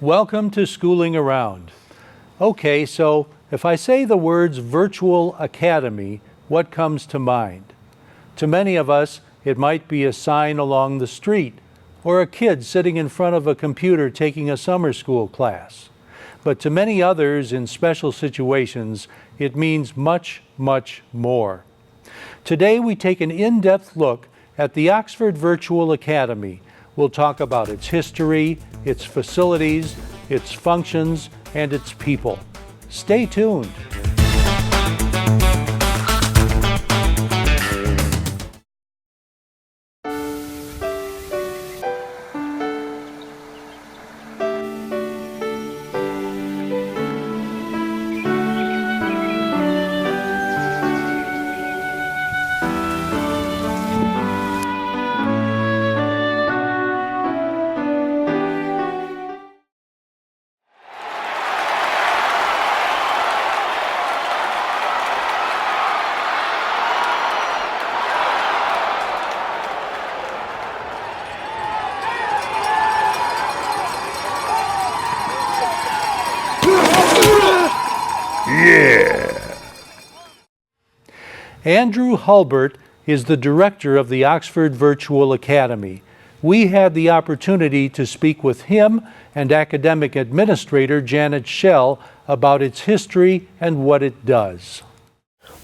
Welcome to Schooling Around. Okay, so if I say the words virtual academy, what comes to mind? To many of us, it might be a sign along the street or a kid sitting in front of a computer taking a summer school class. But to many others in special situations, it means much, much more. Today we take an in-depth look at the Oxford Virtual Academy. We'll talk about its history, its facilities, its functions, and its people. Stay tuned. Andrew Hulbert is the director of the Oxford Virtual Academy. We had the opportunity to speak with him and academic administrator Janet Schell about its history and what it does.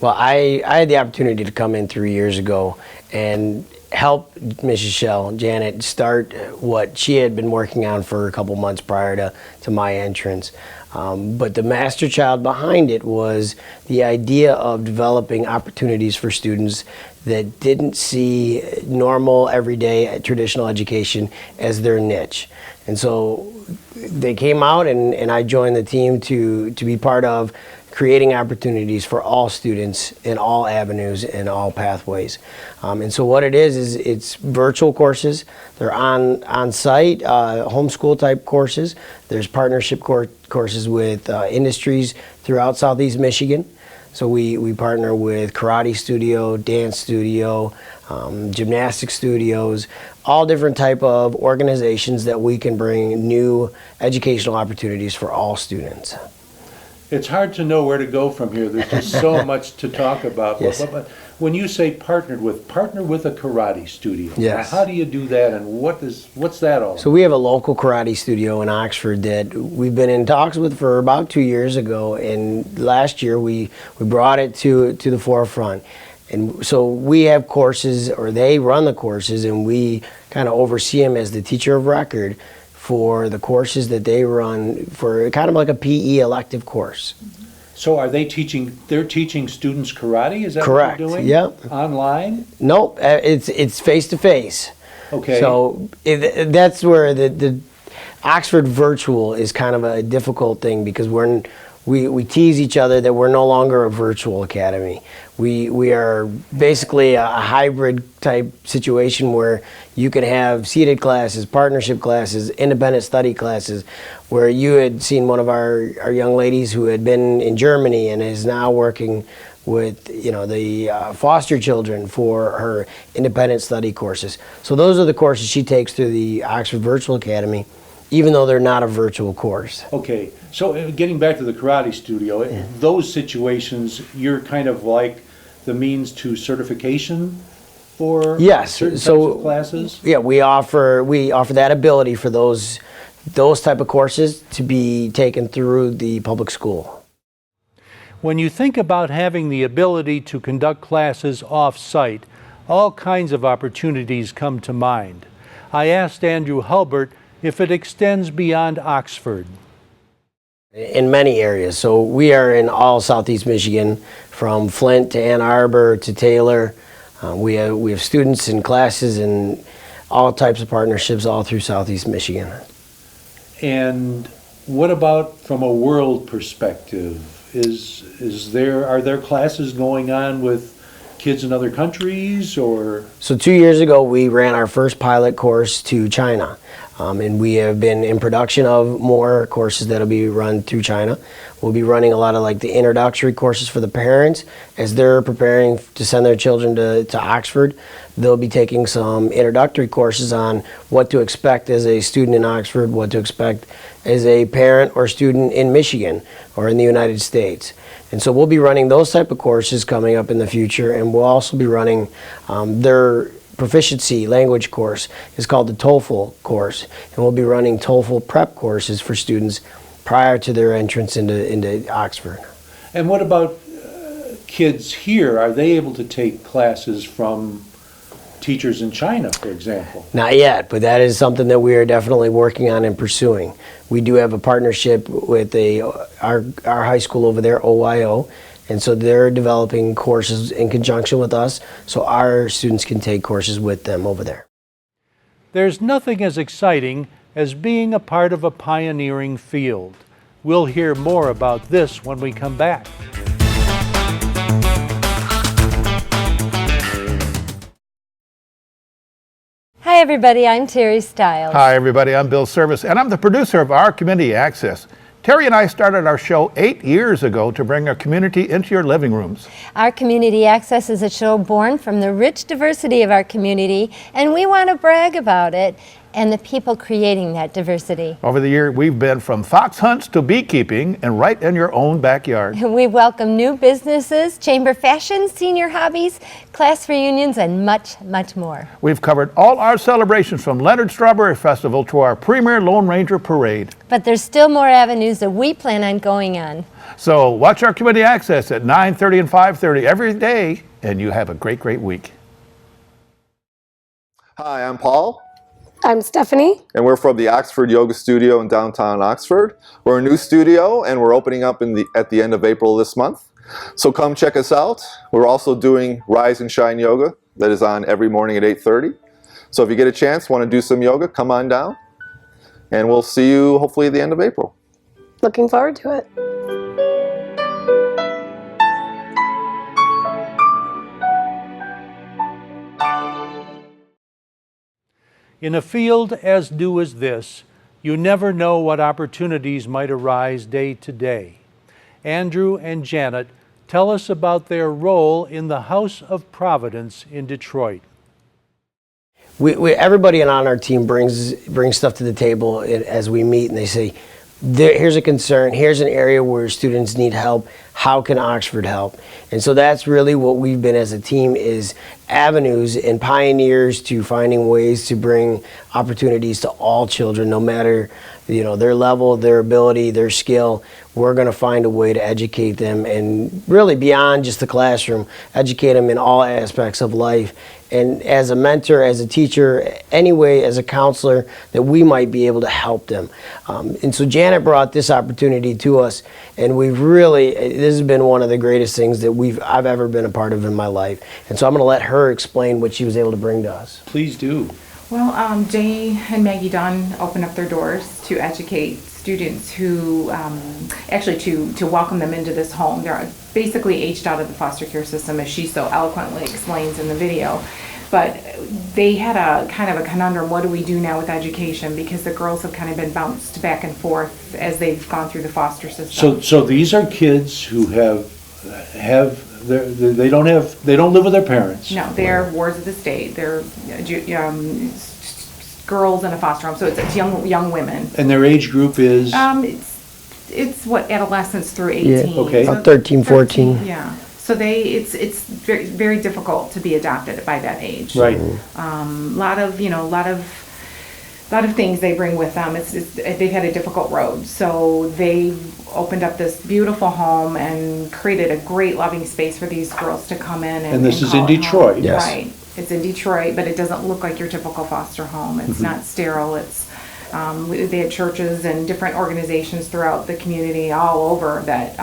Well, I had the opportunity to come in 3 years ago and help Mrs. Schell, Janet, start what she had been working on for a couple months prior to my entrance. But the master child behind it was the idea of developing opportunities for students that didn't see normal, everyday, traditional education as their niche. And so they came out and I joined the team to be part of creating opportunities for all students in all avenues and all pathways. And so what it is it's virtual courses. They're on-site, homeschool type courses. There's partnership courses with industries throughout Southeast Michigan. So we partner with karate studio, dance studio, gymnastics studios, all different type of organizations that we can bring new educational opportunities for all students. It's hard to know where to go from here. There's just so much to talk about. Yes. But when you say partner with a karate studio, yes. How do you do that, and what's that all about? So we have a local karate studio in Oxford that we've been in talks with for about 2 years ago, and last year we brought it to the forefront. And so we have courses, or they run the courses, and we kind of oversee them as the teacher of record for the courses that they run, for kind of like a PE elective course. So are they teaching, they're teaching students karate? Is that Correct. What they're doing? Yep. Online? Nope, it's face-to-face. Okay. So that's where the Oxford Virtual is kind of a difficult thing, because we tease each other that we're no longer a virtual academy. We are basically a hybrid type situation where you can have seated classes, partnership classes, independent study classes, where you had seen one of our young ladies who had been in Germany and is now working with the foster children for her independent study courses. So those are the courses she takes through the Oxford Virtual Academy, even though they're not a virtual course. Okay, so getting back to the karate studio, those situations, you're kind of like the means to certification for certain types of classes? Yeah, we offer that ability for those type of courses to be taken through the public school. When you think about having the ability to conduct classes off-site, all kinds of opportunities come to mind. I asked Andrew Hulbert if it extends beyond Oxford. In many areas. So we are in all Southeast Michigan, from Flint to Ann Arbor to Taylor. We have students and classes and all types of partnerships all through Southeast Michigan. And what about from a world perspective? Are there classes going on with kids in other countries, or? So 2 years ago we ran our first pilot course to China. And we have been in production of more courses that'll be run through China. We'll be running a lot of like the introductory courses for the parents as they're preparing to send their children to Oxford. They'll be taking some introductory courses on what to expect as a student in Oxford, what to expect as a parent or student in Michigan or in the United States. And so we'll be running those type of courses coming up in the future, and we'll also be running their proficiency language course. It's called the TOEFL course, and we'll be running TOEFL prep courses for students prior to their entrance into Oxford. And what about kids here? Are they able to take classes from teachers in China, for example? Not yet, but that is something that we are definitely working on and pursuing. We do have a partnership with our high school over there, OYO, and so they're developing courses in conjunction with us so our students can take courses with them over there. There's nothing as exciting as being a part of a pioneering field. We'll hear more about this when we come back. Hi everybody, I'm Terry Stiles. Hi everybody, I'm Bill Service, and I'm the producer of Our Community Access. Terry and I started our show 8 years ago to bring our community into your living rooms. Our Community Access is a show born from the rich diversity of our community, and we want to brag about it and the people creating that diversity. Over the year, we've been from fox hunts to beekeeping and right in your own backyard. We welcome new businesses, chamber fashion, senior hobbies, class reunions, and much, much more. We've covered all our celebrations from Leonard Strawberry Festival to our premier Lone Ranger Parade. But there's still more avenues that we plan on going on. So watch Our Community Access at 9:30 and 5:30 every day, and you have a great, great week. Hi, I'm Paul. I'm Stephanie. And we're from the Oxford Yoga Studio in downtown Oxford. We're a new studio and we're opening up at the end of April this month. So come check us out. We're also doing Rise and Shine Yoga that is on every morning at 8:30. So if you get a chance, want to do some yoga, come on down. And we'll see you hopefully at the end of April. Looking forward to it. In a field as new as this, you never know what opportunities might arise day to day. Andrew and Janet tell us about their role in the House of Providence in Detroit. Everybody on our team brings stuff to the table as we meet, and they say, here's a concern, here's an area where students need help, how can Oxford help? And so that's really what we've been as a team, is avenues and pioneers to finding ways to bring opportunities to all children, no matter their level, their ability, their skill. We're going to find a way to educate them, and really beyond just the classroom, educate them in all aspects of life. And as a mentor, as a teacher, anyway, as a counselor, that we might be able to help them. And so Janet brought this opportunity to us, and this has been one of the greatest things that I've ever been a part of in my life. And so I'm going to let her explain what she was able to bring to us. Please do. Well, Jay and Maggie Dunn opened up their doors to educate students who, actually to welcome them into this home. They're basically aged out of the foster care system, as she so eloquently explains in the video. But they had a kind of a conundrum, what do we do now with education? Because the girls have kind of been bounced back and forth as they've gone through the foster system. So these are kids who they don't live with their parents. No, they're wards of the state. They're girls in a foster home, so it's young women. And their age group is? It's what, adolescents through 18. Yeah, okay. About 13, 14. Yeah. So it's very, very difficult to be adopted by that age. Right. Lot of things they bring with them. They've had a difficult road. So they opened up this beautiful home and created a great loving space for these girls to come in. And this is call in it Detroit. home. Yes. Right. It's in Detroit, but it doesn't look like your typical foster home. It's not sterile. It's they had churches and different organizations throughout the community all over that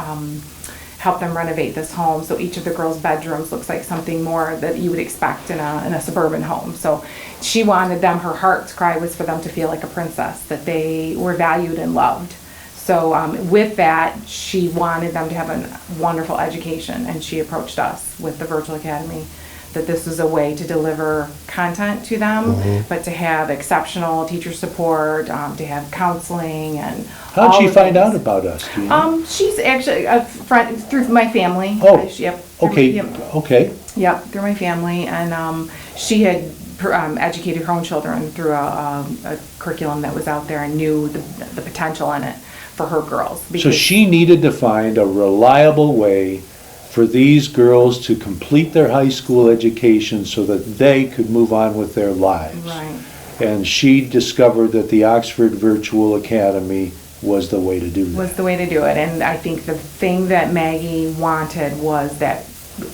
help them renovate this home. So each of the girls' bedrooms looks like something more that you would expect in a suburban home. So she wanted them, her heart's cry was for them to feel like a princess, that they were valued and loved. So with that, she wanted them to have a wonderful education, and she approached us with the Virtual Academy that this was a way to deliver content to them, but to have exceptional teacher support, to have counseling and How'd all she of find these. out about us? Do you know? She's actually a friend through my family. Oh, Yep. okay, Yep. okay. Yep, through my family, and she had educated her own children through a curriculum that was out there and knew the potential in it for her girls. So because- she needed to find a reliable way for these girls to complete their high school education so that they could move on with their lives. Right. And she discovered that the Oxford Virtual Academy was the way to do that. Was the way to do it, and I think the thing that Maggie wanted was that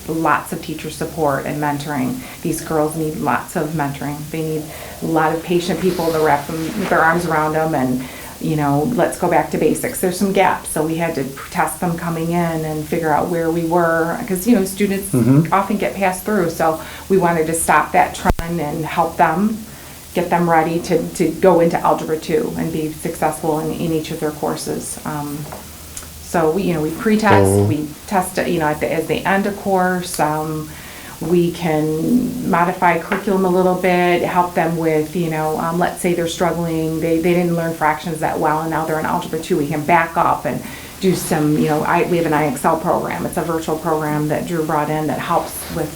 lots of teacher support and mentoring. These girls need lots of mentoring. They need a lot of patient people to wrap their arms around them and, let's go back to basics. There's some gaps, so we had to test them coming in and figure out where we were, because, students often get passed through, so we wanted to stop that trend and help them, get them ready to go into Algebra 2 and be successful in each of their courses. So we pre-test, we test it, as they end a course. We can modify curriculum a little bit, help them with, let's say they're struggling, they didn't learn fractions that well, and now they're in Algebra 2. We can back up and do some, we have an IXL program. It's a virtual program that Drew brought in that helps with,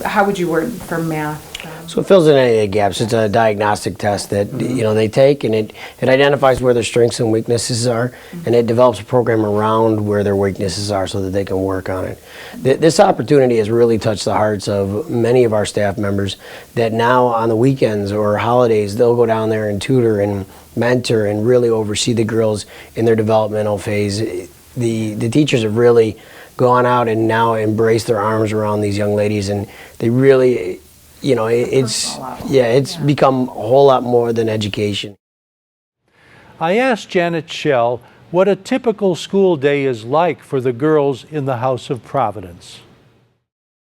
how would you word for math? So it fills in any of the gaps. It's a diagnostic test that they take, and it identifies where their strengths and weaknesses are, and it develops a program around where their weaknesses are so that they can work on it. This opportunity has really touched the hearts of many of our staff members that now on the weekends or holidays they'll go down there and tutor and mentor and really oversee the girls in their developmental phase. The teachers have really gone out and now embraced their arms around these young ladies, and they really, it's become a whole lot more than education. I asked Janet Schell what a typical school day is like for the girls in the House of Providence.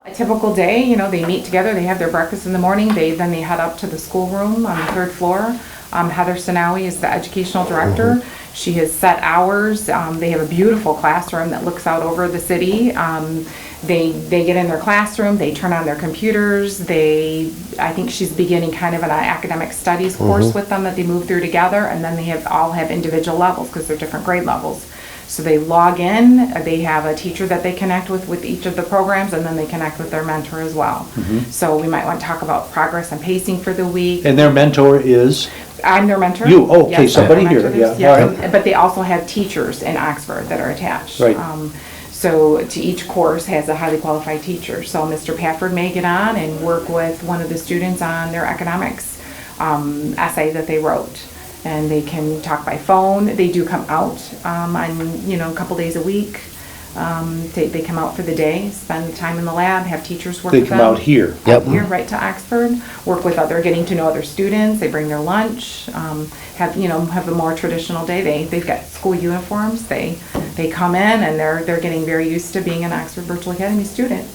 A typical day, they meet together, they have their breakfast in the morning, then they head up to the schoolroom on the 3rd floor. Heather Sanawi is the educational director. She has set hours. They have a beautiful classroom that looks out over the city. They get in their classroom, they turn on their computers, I think she's beginning kind of an academic studies course with them that they move through together, and then they all have individual levels because they're different grade levels. So they log in, they have a teacher that they connect with each of the programs, and then they connect with their mentor as well. So we might want to talk about progress and pacing for the week. And their mentor is? I'm their mentor. You, oh, okay, Yes, somebody I'm their here, mentor. yeah, all Yes, but they also have teachers in Oxford that are attached. Right. So to each course has a highly qualified teacher. So Mr. Pafford may get on and work with one of the students on their economics essay that they wrote. And they can talk by phone. They do come out on, a couple days a week. They come out for the day, spend time in the lab, have teachers work They with come them. out here. Yep. Here, right to Oxford, work with getting to know other students. They bring their lunch, have a more traditional day. They've got school uniforms. They come in and they're getting very used to being an Oxford Virtual Academy student.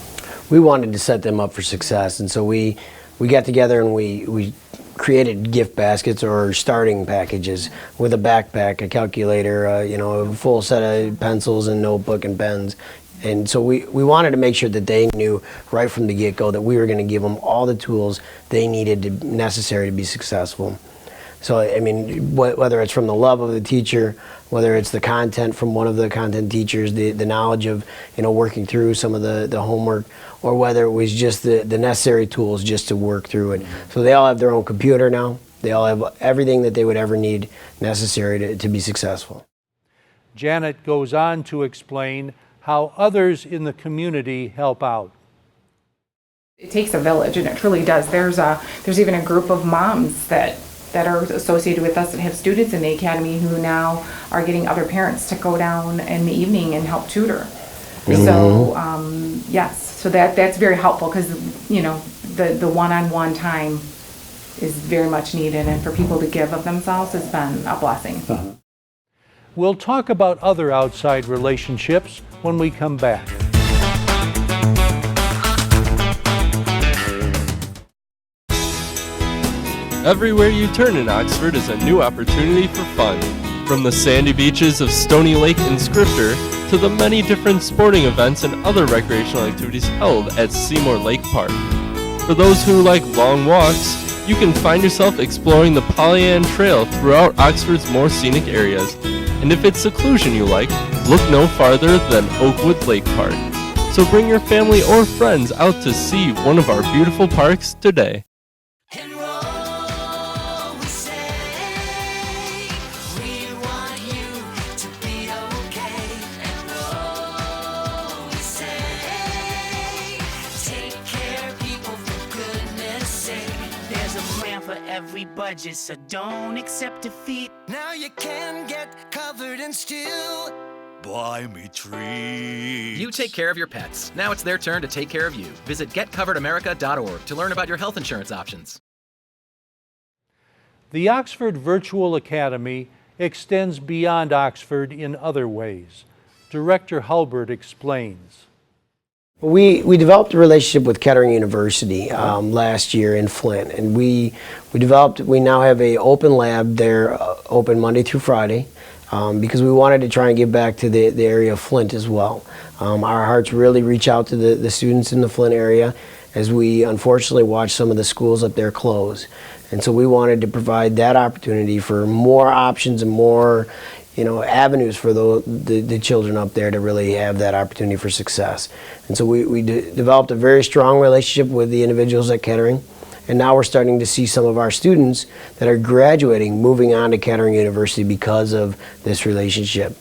We wanted to set them up for success, and so we got together and we created gift baskets or starting packages with a backpack, a calculator, a full set of pencils and notebook and pens. And so we wanted to make sure that they knew right from the get-go that we were going to give them all the tools they needed necessary to be successful. So, whether it's from the love of the teacher, whether it's the content from one of the content teachers, the knowledge of, working through some of the homework, or whether it was just the necessary tools just to work through it. So they all have their own computer now. They all have everything that they would ever need necessary to be successul. Janet goes on to explain how others in the community help out. It takes a village, and it truly does. There's even a group of moms that are associated with us that have students in the academy who now are getting other parents to go down in the evening and help tutor. So yes, so that's very helpful because the one-on-one time is very much needed, and for people to give of themselves has been a blessing. We'll talk about other outside relationships when we come back. Everywhere you turn in Oxford is a new opportunity for fun. From the sandy beaches of Stony Lake and Scripter to the many different sporting events and other recreational activities held at Seymour Lake Park. For those who like long walks, you can find yourself exploring the Pollyant Trail throughout Oxford's more scenic areas. And if it's seclusion you like, look no farther than Oakwood Lake Park. So bring your family or friends out to see one of our beautiful parks today. Every budget, so don't accept defeat. Now you can get covered and still buy me treats. You take care of your pets. Now it's their turn to take care of you. Visit getcoveredamerica.org to learn about your health insurance options. The Oxford Virtual Academy extends beyond Oxford in other ways. Director Hulbert explains. We developed a relationship with Kettering University last year in Flint, and we now have an open lab there, open Monday through Friday, because we wanted to try and give back to the area of Flint as well. Our hearts really reach out to the students in the Flint area, as we unfortunately watch some of the schools up there close. And so we wanted to provide that opportunity for more options and more avenues for the children up there to really have that opportunity for success. And so we developed a very strong relationship with the individuals at Kettering, and now we're starting to see some of our students that are graduating moving on to Kettering University because of this relationship.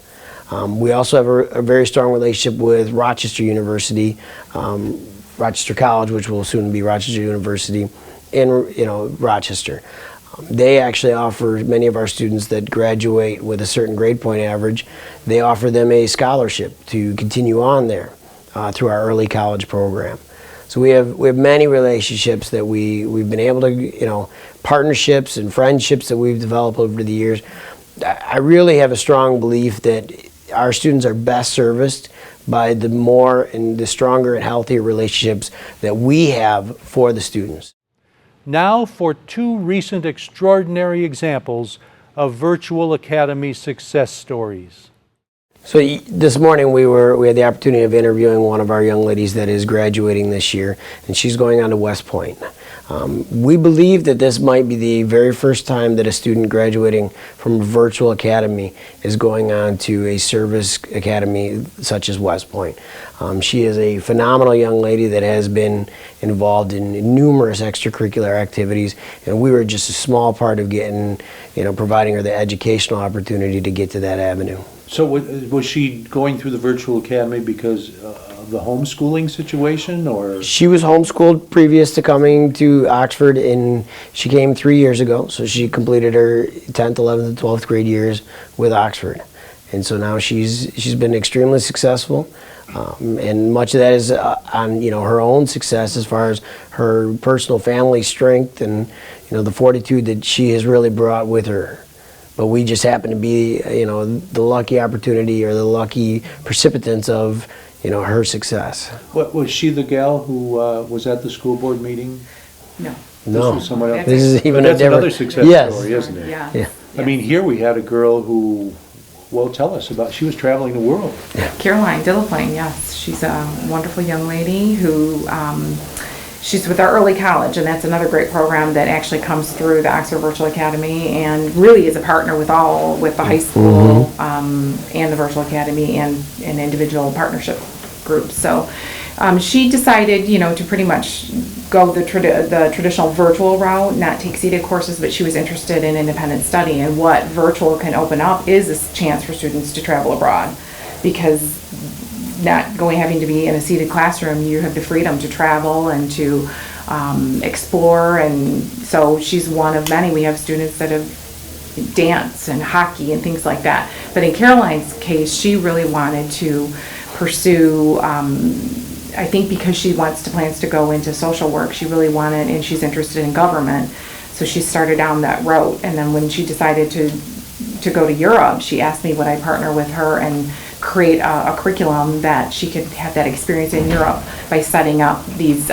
We also have a very strong relationship with Rochester University, Rochester College, which will soon be Rochester University in Rochester. They actually offer many of our students that graduate with a certain grade point average, they offer them a scholarship to continue on there through our early college program. So we have many relationships that we've been able to, partnerships and friendships that we've developed over the years. I really have a strong belief that our students are best serviced by the more and the stronger and healthier relationships that we have for the students. Now for two recent extraordinary examples of Virtual Academy success stories. So this morning we had the opportunity of interviewing one of our young ladies that is graduating this year, and she's going on to West Point. We believe that this might be the very first time that a student graduating from a virtual academy is going on to a service academy such as West Point. She is a phenomenal young lady that has been involved in numerous extracurricular activities, and we were just a small part of providing her the educational opportunity to get to that avenue. So was she going through the virtual academy because of the homeschooling situation, or? She was homeschooled previous to coming to Oxford, and she came 3 years ago, so she completed her 10th, 11th, and 12th grade years with Oxford. And so now she's been extremely successful, and much of that is on her own success as far as her personal family strength and the fortitude that she has really brought with her. But we just happen to be, the lucky opportunity or the lucky precipitants of, her success. What, was she the gal who was at the school board meeting? No. No. This was someone else. This is even But that's a different another success yes. story, isn't it? Yeah. Yeah. I mean, here we had a girl who, well, tell us about, she was traveling the world. Caroline Dillaplayne, yes. She's a wonderful young lady who, she's with our early college, and that's another great program that actually comes through the Oxford Virtual Academy and really is a partner with the high school and the Virtual Academy and individual partnership groups. So she decided, to pretty much go the traditional virtual route, not take seated courses, but she was interested in independent study, and what virtual can open up is a chance for students to travel abroad, because not having to be in a seated classroom, you have the freedom to travel and to explore. And so she's one of many. We have students that have dance and hockey and things like that. But in Caroline's case, she really wanted to pursue, I think because she plans to go into social work, she really wanted, and she's interested in government. So she started down that route. And then when she decided to go to Europe, she asked me would I partner with her and create a curriculum that she could have that experience in Europe by setting up these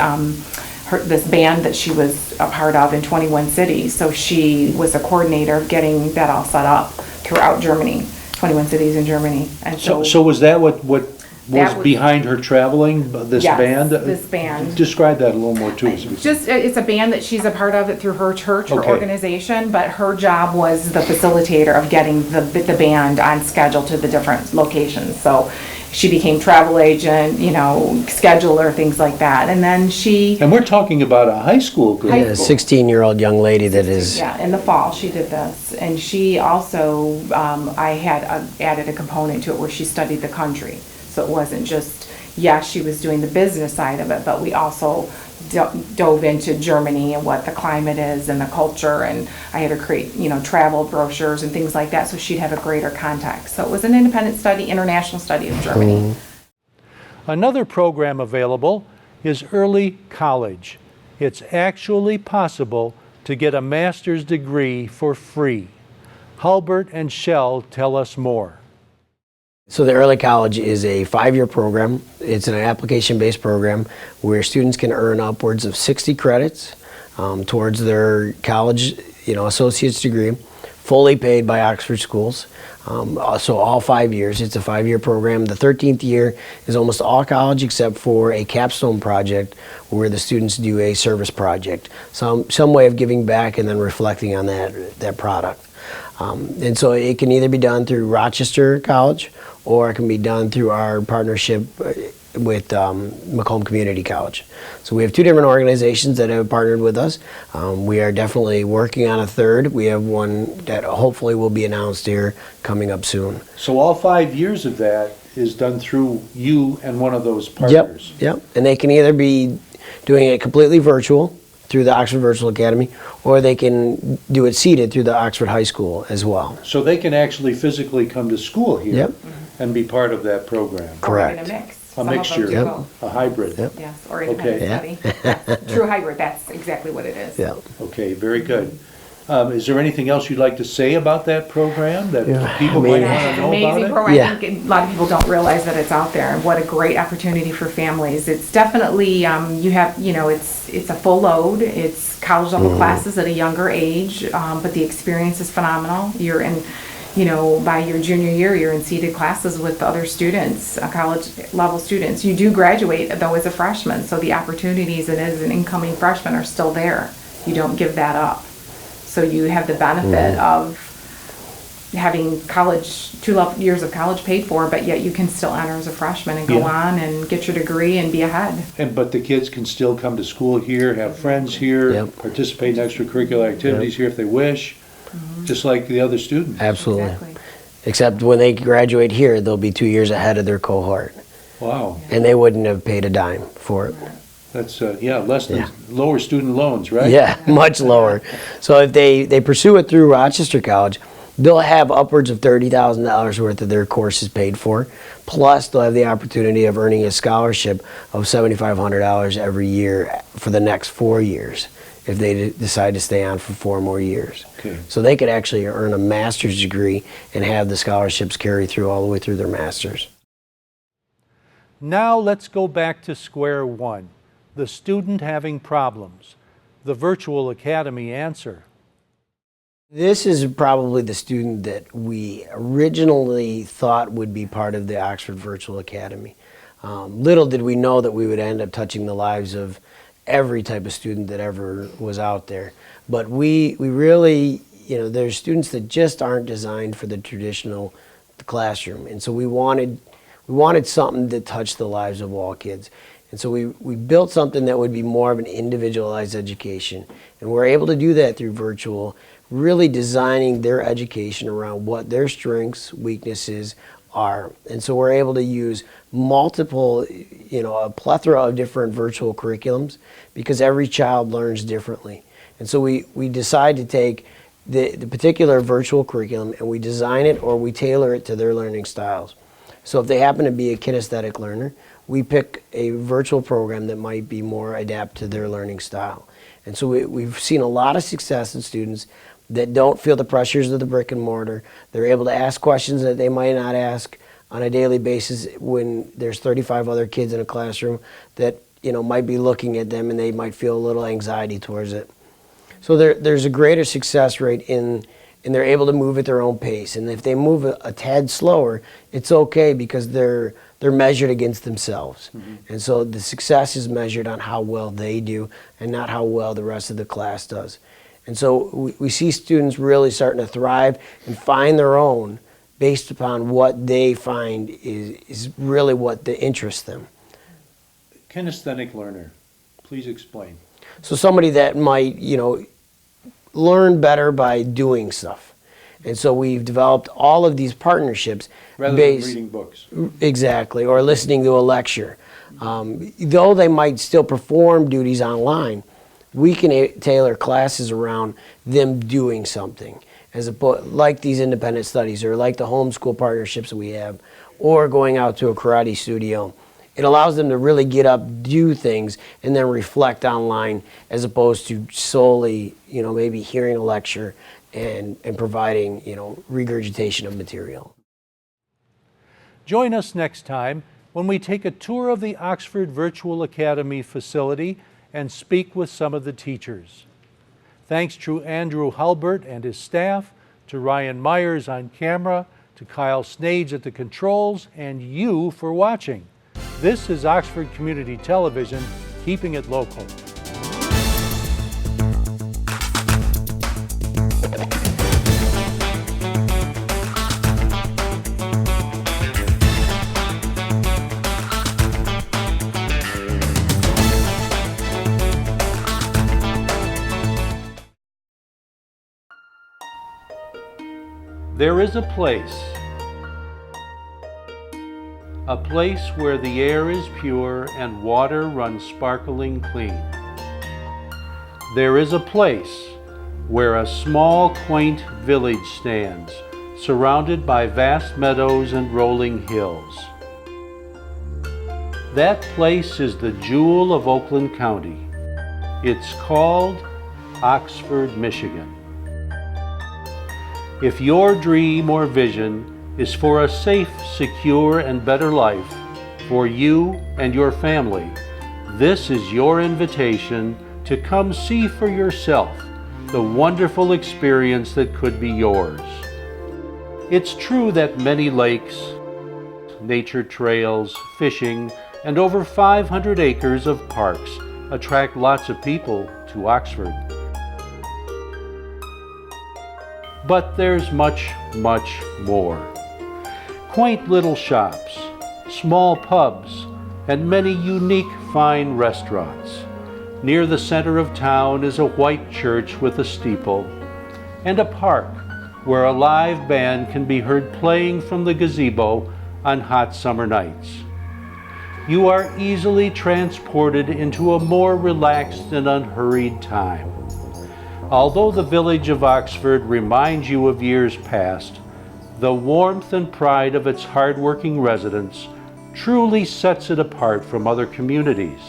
this band that she was a part of in 21 cities. So she was a coordinator of getting that all set up throughout Germany, 21 cities in Germany. And So was that what That was behind her traveling, this Yes, band? this band. Describe that a little more to us. Just, it's a band that she's a part of it through her church, her Okay. organization, but her job was the facilitator of getting the band on schedule to the different locations. So she became travel agent, scheduler, things like that. And then And we're talking about a high school group. High A school. 16-year-old young lady that is. Yeah, in the fall, she did this. And she also, I had added a component to it where she studied the country. So it wasn't just, yes, she was doing the business side of it, but we also dove into Germany and what the climate is and the culture. And I had her create, travel brochures and things like that so she'd have a greater context. So it was an independent study, international study of Germany. Another program available is early college. It's actually possible to get a master's degree for free. Halbert and Shell tell us more. So the early college is a 5-year program. It's an application-based program where students can earn upwards of 60 credits towards their college, associate's degree, fully paid by Oxford schools. So all 5 years. It's a 5-year program. The 13th year is almost all college except for a capstone project where the students do a service project, some way of giving back and then reflecting on that product. And so it can either be done through Rochester College or it can be done through our partnership with Macomb Community College. So we have 2 different organizations that have partnered with us. We are definitely working on a third. We have one that hopefully will be announced here coming up soon. So all 5 years of that is done through you and one of those partners. Yep. And they can either be doing it completely virtual through the Oxford Virtual Academy, or they can do it seated through the Oxford High School as well. So they can actually physically come to school here Yep. and be part of that program. Correct. Or in a mix. A Some of them mixture, do both. a hybrid. Yep. Yes, or independent study. Yes. True hybrid, that's exactly what it is. Yeah. Okay, very good. Is there anything else you'd like to say about that program that people I mean, might want to It's an know about amazing it? program. Yeah. I think a lot of people don't realize that it's out there, and what a great opportunity for families. It's definitely, it's a full load. It's college level classes at a younger age, but the experience is phenomenal. You're in, by your junior year, you're in seated classes with other students, college level students. You do graduate though as a freshman, so the opportunities as an incoming freshman are still there. You don't give that up. So you have the benefit of having college, 2 years of college paid for, but yet you can still enter as a freshman and go on and get your degree and be ahead. But the kids can still come to school here, have friends here, Yep. participate in extracurricular activities here if they wish, just like the other students. Absolutely. Exactly. Except when they graduate here, they'll be 2 years ahead of their cohort, Wow, and they wouldn't have paid a dime for it. that's, less than, lower student loans, right? Yeah, much lower. So if they pursue it through Rochester College, they'll have upwards of $30,000 worth of their courses paid for. Plus, they'll have the opportunity of earning a scholarship of $7,500 every year for the next 4 years if they decide to stay on for 4 more years. Okay. So they could actually earn a master's degree and have the scholarships carry through all the way through their master's. Now let's go back to square one. The student having problems. The virtual academy answer. This is probably the student that we originally thought would be part of the Oxford Virtual Academy. Little did we know that we would end up touching the lives of every type of student that ever was out there. But we really, there's students that just aren't designed for the traditional classroom. And so we wanted something that touched the lives of all kids. And so we built something that would be more of an individualized education. And we're able to do that through virtual, really designing their education around what their strengths, weaknesses are. And so we're able to use multiple, a plethora of different virtual curriculums because every child learns differently. And so we decide to take the particular virtual curriculum and we design it or we tailor it to their learning styles. So if they happen to be a kinesthetic learner, we pick a virtual program that might be more adapt to their learning style. And so we've seen a lot of success in students that don't feel the pressures of the brick and mortar. They're able to ask questions that they might not ask on a daily basis when there's 35 other kids in a classroom that might be looking at them and they might feel a little anxiety towards it. So there's a greater success rate in and they're able to move at their own pace. And if they move a tad slower, it's okay because they're measured against themselves. And so the success is measured on how well they do and not how well the rest of the class does. And so we see students really starting to thrive and find their own based upon what they find is really what interests them. Kinesthetic learner, please explain. So somebody that might, learn better by doing stuff. And so we've developed all of these partnerships. Rather than reading books. Exactly, or listening to a lecture. Though they might still perform duties online, we can tailor classes around them doing something, as opposed, like these independent studies or like the homeschool partnerships we have, or going out to a karate studio. It allows them to really get up, do things, and then reflect online, as opposed to solely, maybe hearing a lecture and providing, regurgitation of material. Join us next time when we take a tour of the Oxford Virtual Academy facility and speak with some of the teachers. Thanks to Andrew Halbert and his staff, to Ryan Myers on camera, to Kyle Snades at the controls, and you for watching. This is Oxford Community Television, keeping it local. There is a place where the air is pure and water runs sparkling clean. There is a place where a small, quaint village stands, surrounded by vast meadows and rolling hills. That place is the jewel of Oakland County. It's called Oxford, Michigan. If your dream or vision is for a safe, secure, and better life for you and your family, this is your invitation to come see for yourself the wonderful experience that could be yours. It's true that many lakes, nature trails, fishing, and over 500 acres of parks attract lots of people to Oxford. But there's much, much more. Quaint little shops, small pubs, and many unique fine restaurants. Near the center of town is a white church with a steeple, and a park where a live band can be heard playing from the gazebo on hot summer nights. You are easily transported into a more relaxed and unhurried time. Although the village of Oxford reminds you of years past, the warmth and pride of its hard-working residents truly sets it apart from other communities.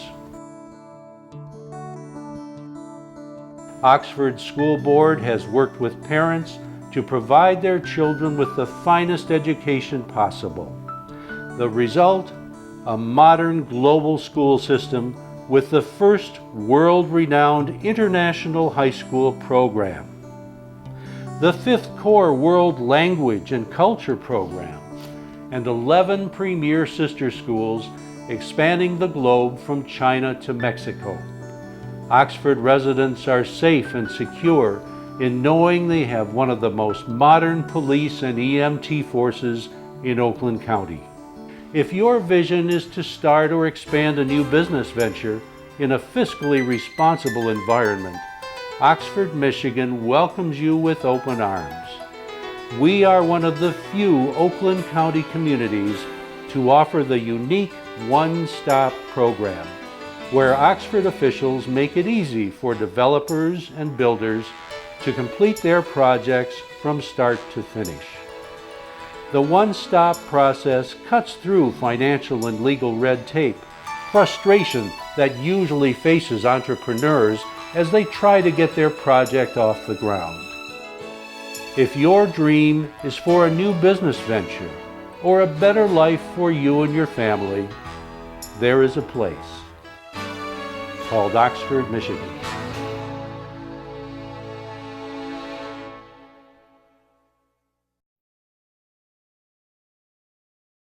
Oxford School Board has worked with parents to provide their children with the finest education possible. The result? A modern global school system with the first world-renowned international high school program, the 5th Core World Language and Culture program, and 11 premier sister schools expanding the globe from China to Mexico. Oxford residents are safe and secure in knowing they have one of the most modern police and EMT forces in Oakland County. If your vision is to start or expand a new business venture in a fiscally responsible environment, Oxford, Michigan welcomes you with open arms. We are one of the few Oakland County communities to offer the unique one-stop program, where Oxford officials make it easy for developers and builders to complete their projects from start to finish. The one-stop process cuts through financial and legal red tape, frustration that usually faces entrepreneurs as they try to get their project off the ground. If your dream is for a new business venture or a better life for you and your family, there is a place called Oxford, Michigan.